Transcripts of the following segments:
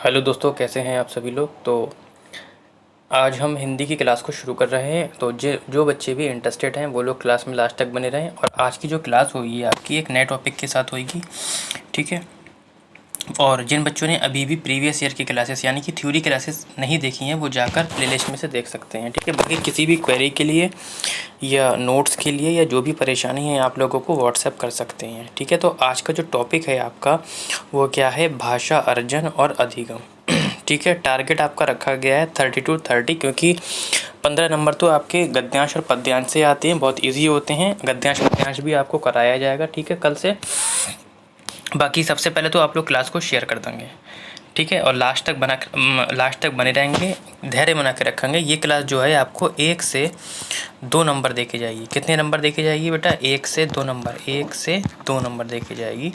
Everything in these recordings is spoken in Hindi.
हेलो दोस्तों, कैसे हैं आप सभी लोग। तो आज हम हिंदी की क्लास को शुरू कर रहे हैं। तो जो बच्चे भी इंटरेस्टेड हैं वो लोग क्लास में लास्ट तक बने रहें। और आज की जो क्लास होगी आपकी एक नए टॉपिक के साथ होगी, ठीक है। और जिन बच्चों ने अभी भी प्रीवियस ईयर की क्लासेस यानी कि थ्योरी क्लासेस नहीं देखी हैं वो जाकर प्लेलिस्ट में से देख सकते हैं, ठीक है। बाकी किसी भी क्वेरी के लिए या नोट्स के लिए या जो भी परेशानी है आप लोगों को व्हाट्सएप कर सकते हैं, ठीक है। तो आज का जो टॉपिक है आपका वो क्या है, भाषा अर्जन और अधिगम, ठीक है। टारगेट आपका रखा गया है 30 to 30, क्योंकि 15 नंबर तो आपके गद्यांश और पद्यांश से आते हैं, बहुत इजी होते हैं। गद्यांश पद्यांश भी आपको कराया जाएगा, ठीक है, कल से। बाकी सबसे पहले तो आप लोग क्लास को शेयर कर देंगे, ठीक है, और लास्ट तक बने रहेंगे, धैर्य बना के रखेंगे। ये क्लास जो है आपको 1 से 2 नंबर देके जाएगी। कितने नंबर देके जाएगी बेटा? 1 से 2 नंबर, 1 से 2 नंबर देके जाएगी।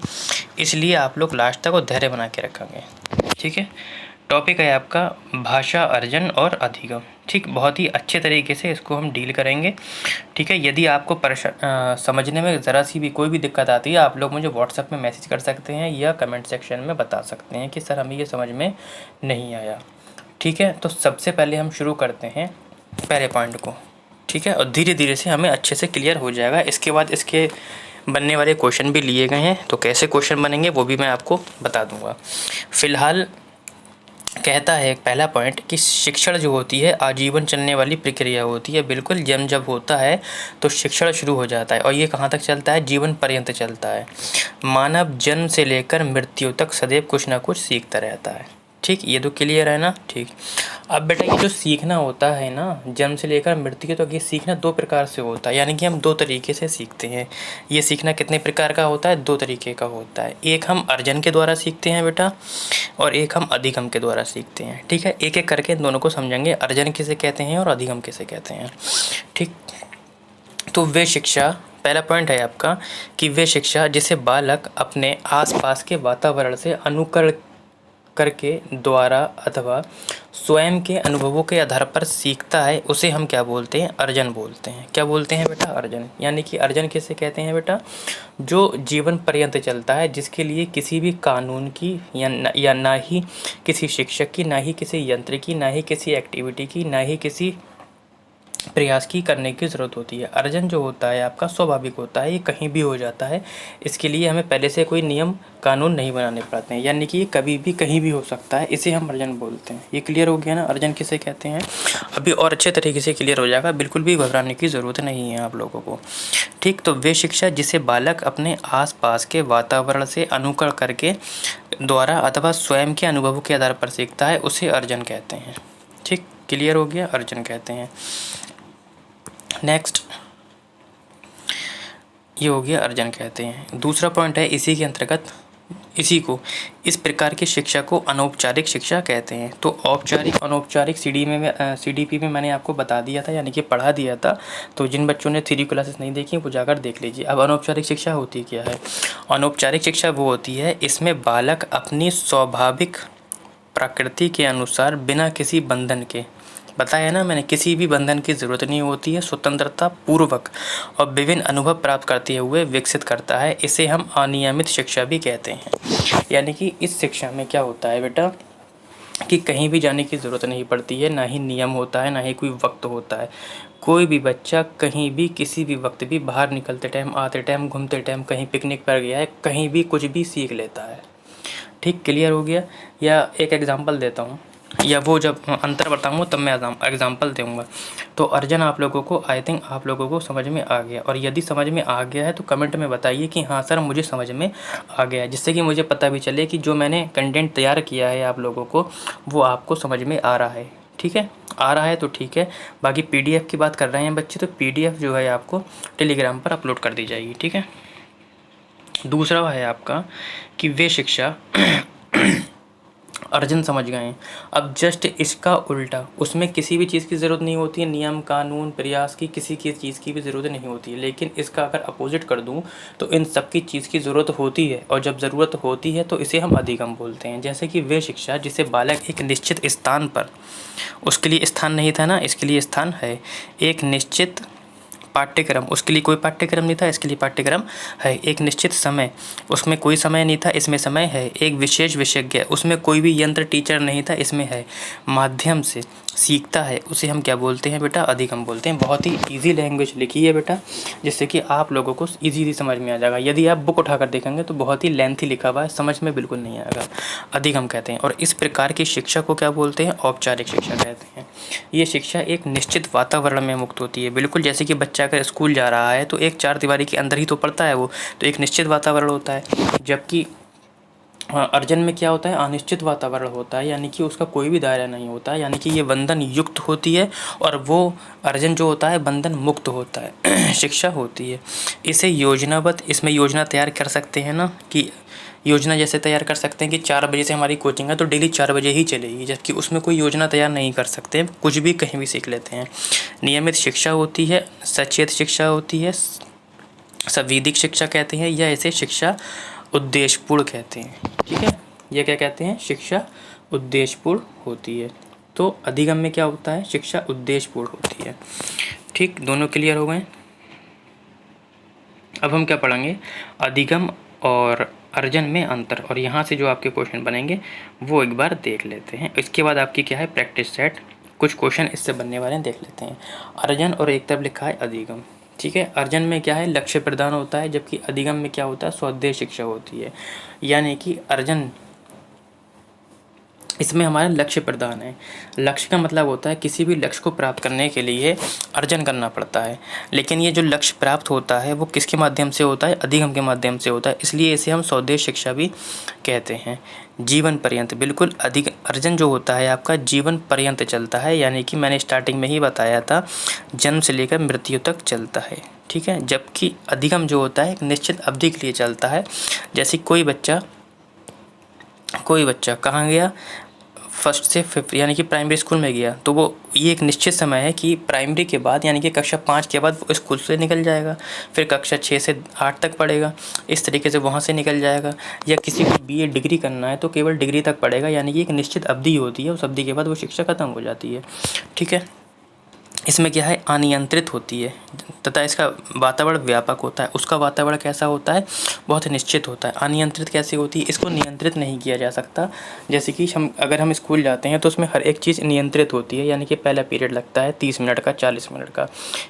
इसलिए आप लोग लास्ट तक वो धैर्य बना के रखेंगे, ठीक है। टॉपिक है आपका भाषा अर्जन और अधिगम, ठीक। बहुत ही अच्छे तरीके से इसको हम डील करेंगे, ठीक है। यदि आपको समझने में ज़रा सी भी कोई भी दिक्कत आती है आप लोग मुझे व्हाट्सएप में मैसेज कर सकते हैं या कमेंट सेक्शन में बता सकते हैं कि सर हमें ये समझ में नहीं आया, ठीक है। तो सबसे पहले हम शुरू करते हैं पहले पॉइंट को, ठीक है, और धीरे धीरे से हमें अच्छे से क्लियर हो जाएगा। इसके बाद इसके बनने वाले क्वेश्चन भी लिए गए हैं, तो कैसे क्वेश्चन बनेंगे वो भी मैं आपको बता दूंगा। फ़िलहाल कहता है पहला पॉइंट कि शिक्षण जो होती है आजीवन चलने वाली प्रक्रिया होती है। बिल्कुल, जन्म जब होता है तो शिक्षण शुरू हो जाता है और ये कहाँ तक चलता है? जीवन पर्यंत चलता है। मानव जन्म से लेकर मृत्यु तक सदैव कुछ ना कुछ सीखता रहता है, ठीक। ये तो क्लियर है ना, ठीक। अब बेटा ये जो सीखना होता है ना, जन्म से लेकर मृत्यु तक, ये सीखना 2 प्रकार से होता है, यानी कि हम 2 तरीके से सीखते हैं। ये सीखना कितने प्रकार का होता है? 2 तरीके का होता है। एक हम अर्जन के द्वारा सीखते हैं बेटा, और एक हम अधिगम के द्वारा सीखते हैं, ठीक है। एक एक करके दोनों को समझेंगे, अर्जन किसे कहते हैं और अधिगम किसे कहते हैं, ठीक। तो वे शिक्षा, पहला पॉइंट है आपका कि वे शिक्षा जिसे बालक अपने आसपास के वातावरण से अनुकरण करके द्वारा अथवा स्वयं के अनुभवों के आधार पर सीखता है उसे हम क्या बोलते हैं? अर्जन बोलते हैं। क्या बोलते हैं बेटा? अर्जन। यानी कि अर्जन किसे कहते हैं बेटा? जो जीवन पर्यंत चलता है, जिसके लिए किसी भी कानून की या ना ही किसी शिक्षक की, ना ही किसी यंत्र की, ना ही किसी एक्टिविटी की, ना ही किसी प्रयास की करने की ज़रूरत होती है। अर्जन जो होता है आपका स्वाभाविक होता है, ये कहीं भी हो जाता है। इसके लिए हमें पहले से कोई नियम कानून नहीं बनाने पड़ते हैं, यानी कि ये कभी भी कहीं भी हो सकता है, इसे हम अर्जन बोलते हैं। ये क्लियर हो गया ना, अर्जन किसे कहते हैं? अभी और अच्छे तरीके से क्लियर हो जाएगा, बिल्कुल भी घबराने की ज़रूरत नहीं है आप लोगों को, ठीक। तो वे शिक्षा जिसे बालक अपने आस पास के वातावरण से अनुकरण करके द्वारा अथवा स्वयं के अनुभवों के आधार पर सीखता है उसे अर्जन कहते हैं, ठीक। क्लियर हो गया, अर्जन कहते हैं। नेक्स्ट, ये हो गया अर्जन कहते हैं। दूसरा पॉइंट है इसी के अंतर्गत, इसी को, इस प्रकार की शिक्षा को अनौपचारिक शिक्षा कहते हैं। तो औपचारिक अनौपचारिक CDP में मैंने आपको बता दिया था, यानी कि पढ़ा दिया था। तो जिन बच्चों ने थ्योरी क्लासेस नहीं देखी वो जाकर देख लीजिए। अब अनौपचारिक शिक्षा होती क्या है? अनौपचारिक शिक्षा वो होती है इसमें बालक अपनी स्वाभाविक प्रकृति के अनुसार बिना किसी बंधन के, बताया ना मैंने, किसी भी बंधन की ज़रूरत नहीं होती है, स्वतंत्रता पूर्वक और विभिन्न अनुभव प्राप्त करते हुए विकसित करता है। इसे हम अनियमित शिक्षा भी कहते हैं। यानी कि इस शिक्षा में क्या होता है बेटा कि कहीं भी जाने की ज़रूरत नहीं पड़ती है, ना ही नियम होता है, ना ही कोई वक्त होता है। कोई भी बच्चा कहीं भी किसी भी वक्त भी बाहर निकलते टाइम, आते टाइम, घूमते टाइम, कहीं पिकनिक पर गया है, कहीं भी कुछ भी सीख लेता है, ठीक। क्लियर हो गया। या एक एग्जांपल देता हूँ, या वो जब अंतर बताऊँगा तब मैं एग्जांपल दूँगा। तो अर्जन आप लोगों को, आई थिंक आप लोगों को समझ में आ गया, और यदि समझ में आ गया है तो कमेंट में बताइए कि हाँ सर मुझे समझ में आ गया है, जिससे कि मुझे पता भी चले कि जो मैंने कंटेंट तैयार किया है आप लोगों को वो आपको समझ में आ रहा है, ठीक है। आ रहा है तो ठीक है। बाकी PDF की बात कर रहे हैं बच्चे, तो PDF जो है आपको टेलीग्राम पर अपलोड कर दी जाएगी, ठीक है। दूसरा है आपका कि वे शिक्षा अर्जन समझ गए हैं। अब जस्ट इसका उल्टा, उसमें किसी भी चीज़ की ज़रूरत नहीं होती है, नियम कानून प्रयास की किसी की चीज़ की भी ज़रूरत नहीं होती है। लेकिन इसका अगर अपोजिट कर दूं तो इन सब की चीज़ की ज़रूरत होती है, और जब ज़रूरत होती है तो इसे हम अधिगम बोलते हैं। जैसे कि वे शिक्षा जिसे बालक एक निश्चित स्थान पर, उसके लिए स्थान नहीं था ना, इसके लिए स्थान है, एक निश्चित पाठ्यक्रम, उसके लिए कोई पाठ्यक्रम नहीं था, इसके लिए पाठ्यक्रम है। एक निश्चित समय, उसमें कोई समय नहीं था, इसमें समय है। एक विशेष विशेषज्ञ, उसमें कोई भी यंत्र टीचर नहीं था, इसमें है। माध्यम से सीखता है, उसे हम क्या बोलते हैं बेटा? अधिगम बोलते हैं। बहुत ही ईजी लैंग्वेज लिखी है बेटा, जिससे कि आप लोगों को ईजीली समझ में आ जाएगा। यदि आप बुक उठाकर देखेंगे तो बहुत ही लेंथी लिखा हुआ है, समझ में बिल्कुल नहीं आएगा। अधिगम कहते हैं। और इस प्रकार की शिक्षा को क्या बोलते हैं? औपचारिक शिक्षा कहते हैं। ये शिक्षा एक निश्चित वातावरण में मुक्त होती है। बिल्कुल जैसे कि बच्चा अगर स्कूल जा रहा है तो एक चार दीवारी के अंदर ही तो पढ़ता है वो, तो एक निश्चित वातावरण होता है। जबकि अर्जन में क्या होता है? अनिश्चित वातावरण होता है, यानी कि उसका कोई भी दायरा नहीं होता है, यानी कि ये बंधन युक्त होती है और वो अर्जन जो होता है बंधन मुक्त होता है। शिक्षा होती है। इसे योजनाबद्ध, इसमें योजना तैयार कर सकते हैं ना, कि योजना जैसे तैयार कर सकते हैं कि 4 बजे से हमारी कोचिंग है तो डेली 4 बजे ही चलेगी, जबकि उसमें कोई योजना तैयार नहीं कर सकते, कुछ भी कहीं भी सीख लेते हैं। नियमित शिक्षा होती है, सचेत शिक्षा होती है, संविधिक शिक्षा कहते हैं, या इसे शिक्षा उद्देश्यपूर्ण कहते हैं। ठीक है, ये क्या कहते हैं? शिक्षा उद्देश्यपूर्ण होती है। तो अधिगम में क्या होता है? शिक्षा उद्देश्यपूर्ण होती है। ठीक, दोनों क्लियर हो गए। अब हम क्या पढ़ेंगे? अधिगम और अर्जन में अंतर, और यहाँ से जो आपके क्वेश्चन बनेंगे वो एक बार देख लेते हैं। इसके बाद आपकी क्या है? प्रैक्टिस सेट, कुछ क्वेश्चन इससे बनने वाले हैं, देख लेते हैं। अर्जन और एक तरफ लिखा है अधिगम। ठीक है, अर्जन में क्या है? लक्ष्य प्रदान होता है, जबकि अधिगम में क्या होता है? स्वोद्देश्य शिक्षा होती है। यानी कि अर्जन, इसमें हमारा लक्ष्य प्रदान है। लक्ष्य का मतलब होता है किसी भी लक्ष्य को प्राप्त करने के लिए अर्जन करना पड़ता है, लेकिन ये जो लक्ष्य प्राप्त होता है वो किसके माध्यम से होता है? अधिगम के माध्यम से होता है, इसलिए इसे हम स्वोद्देश्य शिक्षा भी कहते हैं। जीवन पर्यंत, बिल्कुल अधिक अर्जन जो होता है आपका जीवन पर्यंत चलता है, यानी कि मैंने स्टार्टिंग में ही बताया था, जन्म से लेकर मृत्यु तक चलता है। ठीक है, जबकि अधिगम जो होता है एक निश्चित अवधि के लिए चलता है। जैसे कोई बच्चा कहाँ गया? फर्स्ट से फिफ्थ, यानी कि प्राइमरी स्कूल में गया, तो वो ये एक निश्चित समय है कि प्राइमरी के बाद, यानी कि कक्षा 5 के बाद वो स्कूल से निकल जाएगा, फिर कक्षा 6 से 8 तक पढ़ेगा, इस तरीके से वहाँ से निकल जाएगा। या किसी को बीए डिग्री करना है तो केवल डिग्री तक पढ़ेगा, यानी कि एक निश्चित अवधि होती है, उस अवधि के बाद वो शिक्षा खत्म हो जाती है। ठीक है, इसमें क्या है? अनियंत्रित होती है, तथा इसका वातावरण व्यापक होता है। उसका वातावरण कैसा होता है? बहुत निश्चित होता है। अनियंत्रित कैसे होती है? इसको नियंत्रित नहीं किया जा सकता। जैसे कि अगर हम स्कूल जाते हैं तो उसमें हर एक चीज़ नियंत्रित होती है, यानी कि पहला पीरियड लगता है 30 मिनट का, 40 मिनट का,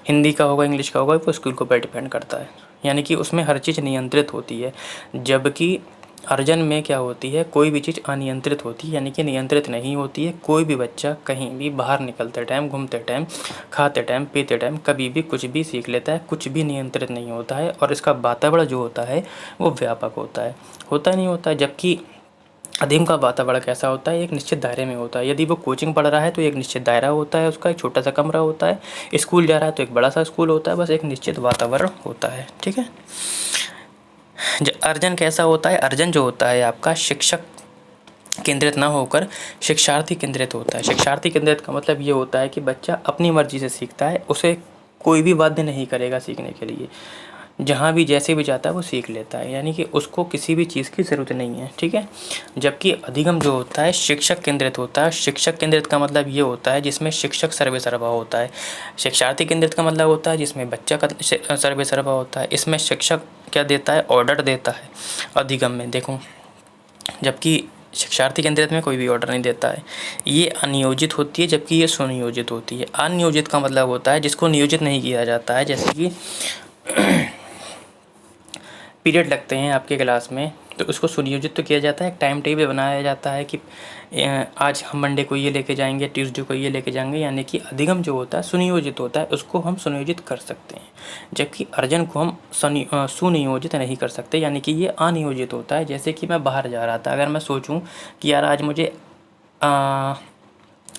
हिंदी का होगा, इंग्लिश का होगा, वो स्कूल के ऊपर डिपेंड करता है, यानी कि उसमें हर चीज़ नियंत्रित होती है। जबकि अर्जन में क्या होती है? कोई भी चीज़ अनियंत्रित होती है, यानी कि नियंत्रित नहीं होती है। कोई भी बच्चा कहीं भी बाहर निकलते टाइम, घूमते टाइम, खाते टाइम, पीते टाइम, कभी भी कुछ भी सीख लेता है, कुछ भी नियंत्रित नहीं होता है। और इसका वातावरण जो होता है वो व्यापक होता है, नहीं होता है। जबकि अधिगम का वातावरण कैसा होता है? एक निश्चित दायरे में होता है। यदि वो कोचिंग पढ़ रहा है तो एक निश्चित दायरा होता है, उसका एक छोटा सा कमरा होता है। स्कूल जा रहा है तो एक बड़ा सा स्कूल होता है, बस एक निश्चित वातावरण होता है। ठीक है, अर्जन कैसा होता है? अर्जन जो होता है आपका शिक्षक केंद्रित ना होकर शिक्षार्थी केंद्रित होता है। शिक्षार्थी केंद्रित का मतलब ये होता है कि बच्चा अपनी मर्जी से सीखता है, उसे कोई भी बाध्य नहीं करेगा सीखने के लिए, जहाँ भी जैसे भी जाता है वो सीख लेता है, यानी कि उसको किसी भी चीज़ की ज़रूरत नहीं है। ठीक है, जबकि अधिगम जो होता है शिक्षक केंद्रित होता है। शिक्षक केंद्रित का मतलब ये होता है जिसमें शिक्षक सर्वे सर्वा होता है। शिक्षार्थी केंद्रित का मतलब होता है जिसमें बच्चा का सर्वे सर्वा होता है। इसमें शिक्षक क्या देता है? ऑर्डर देता है। अधिगम में देखो, जबकि शिक्षार्थी केंद्रित में कोई भी ऑर्डर नहीं देता है। ये अनियोजित होती है, जबकि ये सुनियोजित होती है। अनियोजित का मतलब होता है जिसको नियोजित नहीं किया जाता है, जैसे कि पीरियड लगते हैं आपके क्लास में तो उसको सुनियोजित तो किया जाता है, एक टाइम टेबल बनाया जाता है कि आज हम मंडे को ये लेके जाएंगे, ट्यूसडे को ये लेके जाएंगे, यानी कि अधिगम जो होता है सुनियोजित होता है, उसको हम सुनियोजित कर सकते हैं। जबकि अर्जन को हम सुनियोजित नहीं कर सकते, यानी कि ये अनियोजित होता है। जैसे कि मैं बाहर जा रहा था, अगर मैं सोचूं कि यार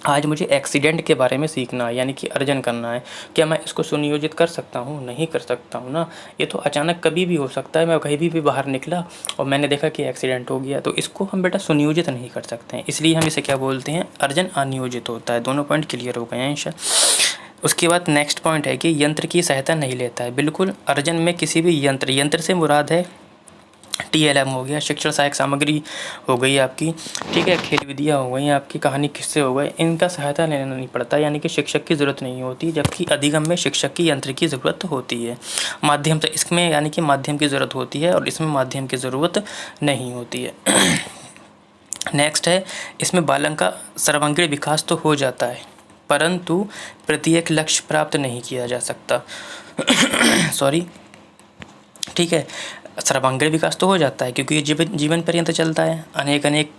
आज मुझे एक्सीडेंट के बारे में सीखना है, यानी कि अर्जन करना है, क्या मैं इसको सुनियोजित कर सकता हूँ? नहीं कर सकता हूँ ना। ये तो अचानक कभी भी हो सकता है, मैं कहीं भी बाहर निकला और मैंने देखा कि एक्सीडेंट हो गया, तो इसको हम बेटा सुनियोजित नहीं कर सकते हैं, इसलिए हम इसे क्या बोलते हैं? अर्जन अनियोजित होता है। दोनों पॉइंट क्लियर हो गए हैं इंशाल्लाह। उसके बाद नेक्स्ट पॉइंट है कि यंत्र की सहायता नहीं लेता है। बिल्कुल, अर्जन में किसी भी यंत्र से मुराद है TLM हो गया, शिक्षण सहायक सामग्री हो गई आपकी, ठीक है, खेल विधियाँ हो गई आपकी, कहानी किस्से हो गए, इनका सहायता लेना नहीं पड़ता, यानी कि शिक्षक की ज़रूरत नहीं होती, जबकि अधिगम में शिक्षक की यंत्र की ज़रूरत होती है। माध्यम से इसमें यानी कि माध्यम की ज़रूरत होती है और इसमें माध्यम की ज़रूरत नहीं होती है। नेक्स्ट है, इसमें बालक का सर्वांगीण विकास तो हो जाता है, परंतु प्रत्येक लक्ष्य प्राप्त नहीं किया जा सकता। सॉरी, ठीक है, सर्वांगीण विकास तो हो जाता है क्योंकि ये जीवन पर्यंत चलता है, अनेक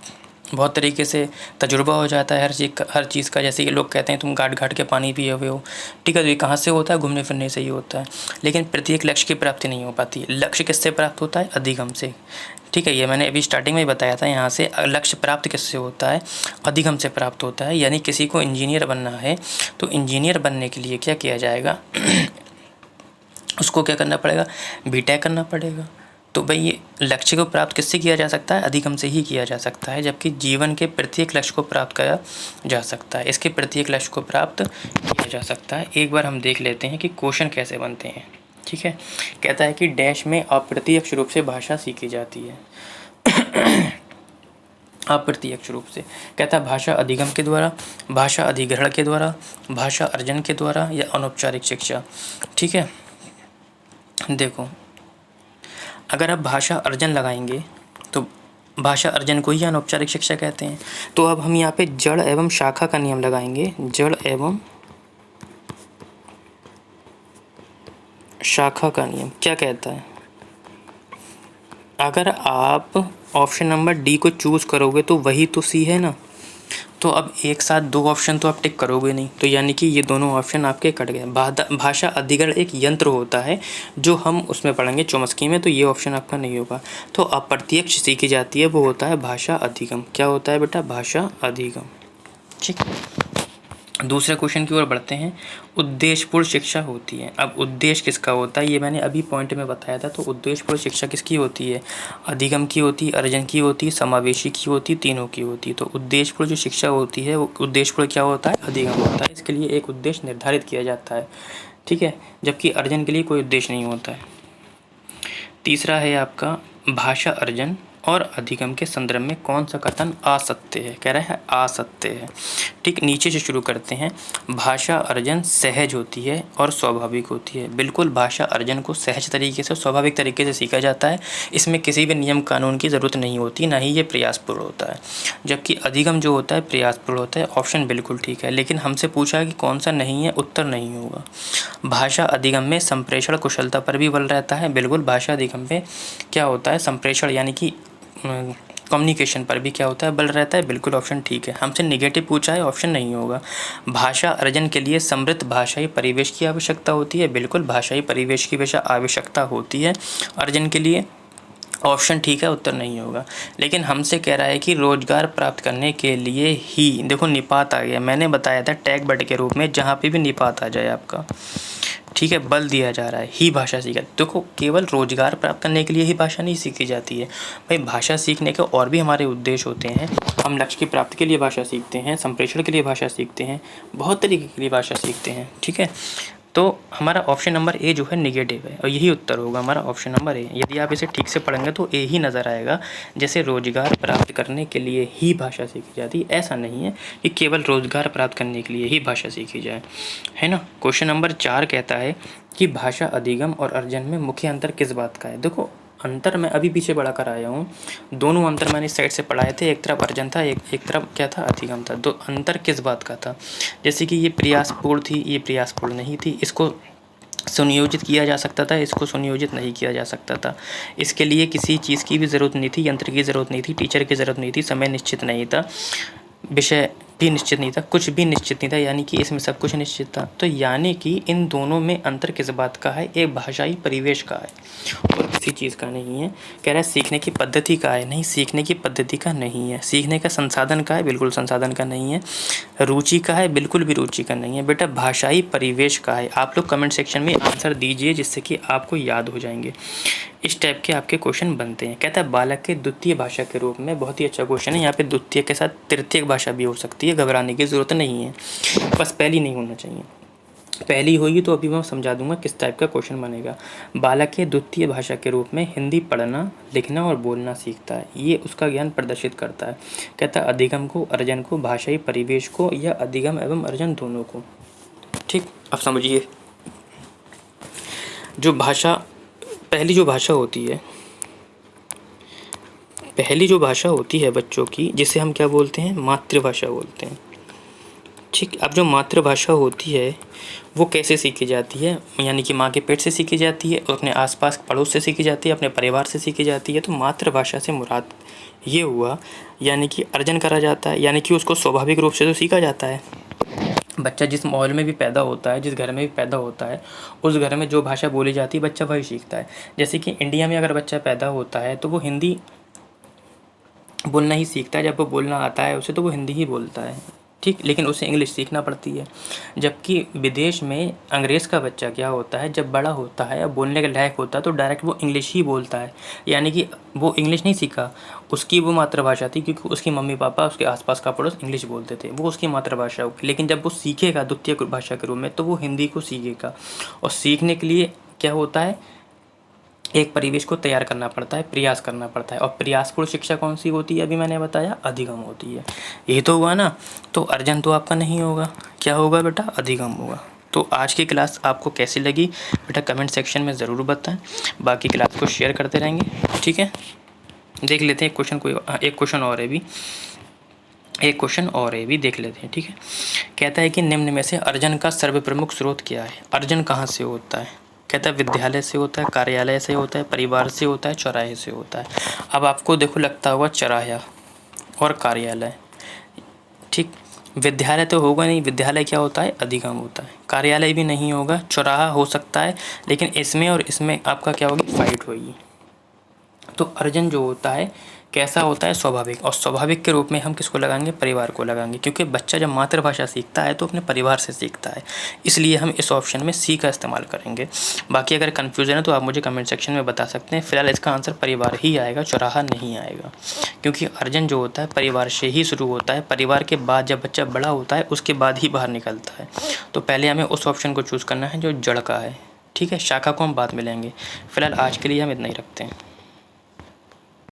बहुत तरीके से तजुर्बा हो जाता है हर चीज़ का। जैसे कि लोग कहते हैं तुम घाट घाट के पानी पिए हुए हो, ठीक है, तो ये कहाँ से होता है? घूमने फिरने से ही होता है। लेकिन प्रत्येक लक्ष्य की प्राप्ति नहीं हो पाती। लक्ष्य किससे प्राप्त होता है? अधिगम से, ठीक है, ये मैंने अभी स्टार्टिंग में ही बताया था। यहाँ से लक्ष्य प्राप्त किससे होता है? अधिगम से प्राप्त होता है। यानी किसी को इंजीनियर बनना है तो इंजीनियर बनने के लिए क्या किया जाएगा? उसको क्या करना पड़ेगा? बीटेक करना पड़ेगा। तो भाई ये लक्ष्य को प्राप्त किससे किया जा सकता है? अधिगम से ही किया जा सकता है, जबकि जीवन के प्रत्येक लक्ष्य को प्राप्त किया जा सकता है, इसके प्रत्येक लक्ष्य को प्राप्त किया जा सकता है। एक बार हम देख लेते हैं कि क्वेश्चन कैसे बनते हैं, ठीक है। कहता है कि डैश में अप्रत्यक्ष रूप से भाषा सीखी जाती है। अप्रत्यक्ष रूप से, कहता है भाषा अधिगम के द्वारा, भाषा अधिग्रहण के द्वारा, भाषा अर्जन के द्वारा या अनौपचारिक शिक्षा, ठीक है। देखो, अगर आप भाषा अर्जन लगाएंगे तो भाषा अर्जन को ही अनौपचारिक शिक्षा कहते हैं। तो अब हम यहाँ पे जड़ एवं शाखा का नियम लगाएंगे। जड़ एवं शाखा का नियम क्या कहता है? अगर आप ऑप्शन नंबर डी को चूज़ करोगे तो वही तो सी है ना। तो अब एक साथ दो ऑप्शन तो आप टिक करोगे नहीं, तो यानी कि ये दोनों ऑप्शन आपके कट गए। भाषा अधिग्रहण एक यंत्र होता है जो हम उसमें पढ़ेंगे चौमस्की में, तो ये ऑप्शन आपका नहीं होगा। तो अप्रत्यक्ष सीखी जाती है वो होता है भाषा अधिगम। क्या होता है बेटा? भाषा अधिगम, ठीक। दूसरे क्वेश्चन की ओर बढ़ते हैं। उद्देश्यपूर्ण शिक्षा होती है। अब उद्देश्य किसका होता है? ये मैंने अभी पॉइंट में बताया था। तो उद्देश्यपूर्ण शिक्षा किसकी होती है? अधिगम की होती है, अर्जन की होती है, समावेशी की होती है, तीनों की होती है। तो उद्देश्यपूर्ण जो शिक्षा होती है वो उद्देश्यपूर्ण क्या होता है? अधिगम होता है। इसके लिए एक उद्देश्य निर्धारित किया जाता है, ठीक है, जबकि अर्जन के लिए कोई उद्देश्य नहीं होता है। तीसरा है आपका भाषा अर्जन और अधिगम के संदर्भ में कौन सा कथन असत्य है? कह रहा है असत्य है, ठीक। नीचे से शुरू करते हैं। भाषा अर्जन सहज होती है और स्वाभाविक होती है। बिल्कुल, भाषा अर्जन को सहज तरीके से, स्वाभाविक तरीके से सीखा जाता है। इसमें किसी भी नियम कानून की ज़रूरत नहीं होती, ना ही ये प्रयासपूर्ण होता है। जबकि अधिगम जो होता है प्रयासपूर्ण होता है। ऑप्शन बिल्कुल ठीक है, लेकिन हमसे पूछा कि कौन सा नहीं है, उत्तर नहीं होगा। भाषा अधिगम में संप्रेषण कुशलता पर भी बल रहता है। बिल्कुल, भाषा अधिगम में क्या होता है? संप्रेषण यानी कि कम्युनिकेशन पर भी क्या होता है? बल रहता है। बिल्कुल, ऑप्शन ठीक है। हमसे नेगेटिव पूछा है, ऑप्शन नहीं होगा। भाषा अर्जन के लिए समृद्ध भाषाई परिवेश की आवश्यकता होती है। बिल्कुल, भाषाई परिवेश की आवश्यकता होती है अर्जन के लिए। ऑप्शन ठीक है, उत्तर नहीं होगा। लेकिन हमसे कह रहा है कि रोजगार प्राप्त करने के लिए ही, देखो निपात आ गया। मैंने बताया था टैग बट के रूप में जहाँ पे भी निपात आ जाए आपका, ठीक है, बल दिया जा रहा है, ही भाषा सीखा। देखो, केवल रोजगार प्राप्त करने के लिए ही भाषा नहीं सीखी जाती है भाई। भाषा सीखने के और भी हमारे उद्देश्य होते हैं। हम लक्ष्य की प्राप्ति के लिए भाषा सीखते हैं, संप्रेषण के लिए भाषा सीखते हैं, बहुत तरीके के लिए भाषा सीखते हैं, ठीक है। तो हमारा ऑप्शन नंबर ए जो है निगेटिव है और यही उत्तर होगा हमारा ऑप्शन नंबर ए। यदि आप इसे ठीक से पढ़ेंगे तो ए ही नज़र आएगा। जैसे रोजगार प्राप्त करने के लिए ही भाषा सीखी जाती है, ऐसा नहीं है कि केवल रोजगार प्राप्त करने के लिए ही भाषा सीखी जाए, है ना। क्वेश्चन नंबर 4 कहता है कि भाषा अधिगम और अर्जन में मुख्य अंतर किस बात का है? देखो, अंतर मैं अभी पीछे बढ़ा कर आया हूँ। दोनों अंतर मैंने इस साइड से पढ़ाए थे। एक तरफ अर्जन था, एक तरफ क्या था? अधिगम था। दो अंतर किस बात का था? जैसे कि ये प्रयासपूर्ण थी, ये प्रयासपूर्ण नहीं थी। इसको सुनियोजित किया जा सकता था, इसको सुनियोजित नहीं किया जा सकता था। इसके लिए किसी चीज़ की भी ज़रूरत नहीं थी, यंत्र की ज़रूरत नहीं थी, टीचर की ज़रूरत नहीं थी, समय निश्चित नहीं था, विषय भी निश्चित नहीं था, कुछ भी निश्चित नहीं था। यानी कि इसमें सब कुछ निश्चित था। तो यानी कि इन दोनों में अंतर किस बात का है? एक भाषाई परिवेश का है और किसी चीज़ का नहीं है। कह रहा है सीखने की पद्धति का है, नहीं, सीखने की पद्धति का नहीं है। सीखने का संसाधन का है, बिल्कुल संसाधन का नहीं है। रुचि का है, बिल्कुल भी रुचि का नहीं है। बेटा, भाषाई परिवेश का है। आप लोग कमेंट सेक्शन में आंसर दीजिए जिससे कि आपको याद हो जाएंगे। इस टाइप के आपके क्वेश्चन बनते हैं। कहता है बालक के द्वितीय भाषा के रूप में, बहुत ही अच्छा क्वेश्चन है। यहाँ पे द्वितीय के साथ तृतीय भाषा भी हो सकती है, घबराने की ज़रूरत नहीं है, बस पहली नहीं होना चाहिए। पहली होगी तो अभी मैं समझा दूंगा किस टाइप का क्वेश्चन बनेगा। बालक के द्वितीय भाषा के रूप में हिंदी पढ़ना, लिखना और बोलना सीखता है, ये उसका ज्ञान प्रदर्शित करता है। कहता है अधिगम को, अर्जन को, भाषाई परिवेश को या अधिगम एवं अर्जन दोनों को। ठीक, अब समझिए, जो भाषा, पहली जो भाषा होती है बच्चों की, जिसे हम क्या बोलते हैं, मातृभाषा बोलते हैं। ठीक, अब जो मातृभाषा होती है वो कैसे सीखी जाती है, यानी कि माँ के पेट से सीखी जाती है और अपने आसपास पड़ोस से सीखी जाती है, अपने परिवार से सीखी जाती है। तो मातृभाषा से मुराद ये हुआ, यानी कि अर्जन करा जाता है, यानी कि उसको स्वाभाविक रूप से तो सीखा जाता है। बच्चा जिस माहौल में भी पैदा होता है, जिस घर में भी पैदा होता है, उस घर में जो भाषा बोली जाती है बच्चा वही सीखता है। जैसे कि इंडिया में अगर बच्चा पैदा होता है तो वो हिंदी बोलना ही सीखता है, जब वो बोलना आता है उसे तो वो हिंदी ही बोलता है। ठीक, लेकिन उसे इंग्लिश सीखना पड़ती है। जबकि विदेश में अंग्रेज़ का बच्चा क्या होता है, जब बड़ा होता है या बोलने के लायक होता है तो डायरेक्ट वो इंग्लिश ही बोलता है। यानी कि वो इंग्लिश नहीं सीखा, उसकी वो मातृभाषा थी, क्योंकि उसकी मम्मी पापा, उसके आसपास का पड़ोस इंग्लिश बोलते थे, वो उसकी मातृभाषा होगी। लेकिन जब वो सीखेगा द्वितीय भाषा के रूप में तो वो हिंदी को सीखेगा। और सीखने के लिए क्या होता है, एक परिवेश को तैयार करना पड़ता है, प्रयास करना पड़ता है। और प्रयासपूर्ण शिक्षा कौन सी होती है, अभी मैंने बताया, अधिगम होती है। यही तो हुआ ना, तो अर्जन तो आपका नहीं होगा, क्या होगा बेटा, अधिगम होगा। तो आज की क्लास आपको कैसी लगी बेटा, कमेंट सेक्शन में ज़रूर बताएं। बाकी क्लास को शेयर करते रहेंगे, ठीक है। देख लेते हैं क्वेश्चन, कोई एक क्वेश्चन और है भी देख लेते हैं, ठीक है। कहता है कि निम्न में से अर्जन का सर्वप्रमुख स्रोत क्या है। अर्जन कहाँ से होता है, कहता है विद्यालय से होता है, कार्यालय से होता है, परिवार से होता है, चौराहे से होता है। अब आपको देखो लगता होगा चौराहा और कार्यालय, ठीक, विद्यालय तो होगा नहीं, विद्यालय क्या होता है, अधिगम होता है। कार्यालय भी नहीं होगा, चौराहा हो सकता है, लेकिन इसमें और इसमें आपका क्या होगी, फाइट होगी। तो अर्जन जो होता है कैसा होता है, स्वाभाविक। और स्वाभाविक के रूप में हम किसको लगाएंगे, परिवार को लगाएंगे, क्योंकि बच्चा जब मातृभाषा सीखता है तो अपने परिवार से सीखता है। इसलिए हम इस ऑप्शन में सी का इस्तेमाल करेंगे। बाकी अगर कन्फ्यूज़न है तो आप मुझे कमेंट सेक्शन में बता सकते हैं। फिलहाल इसका आंसर परिवार ही आएगा, चौराहा नहीं आएगा, क्योंकि अर्जन जो होता है परिवार से ही शुरू होता है। परिवार के बाद जब बच्चा बड़ा होता है उसके बाद ही बाहर निकलता है। तो पहले हमें उस ऑप्शन को चूज़ करना है जो जड़ का है, ठीक है। शाखा को हम बाद में लेंगे। फिलहाल आज के लिए हम इतना ही रखते हैं।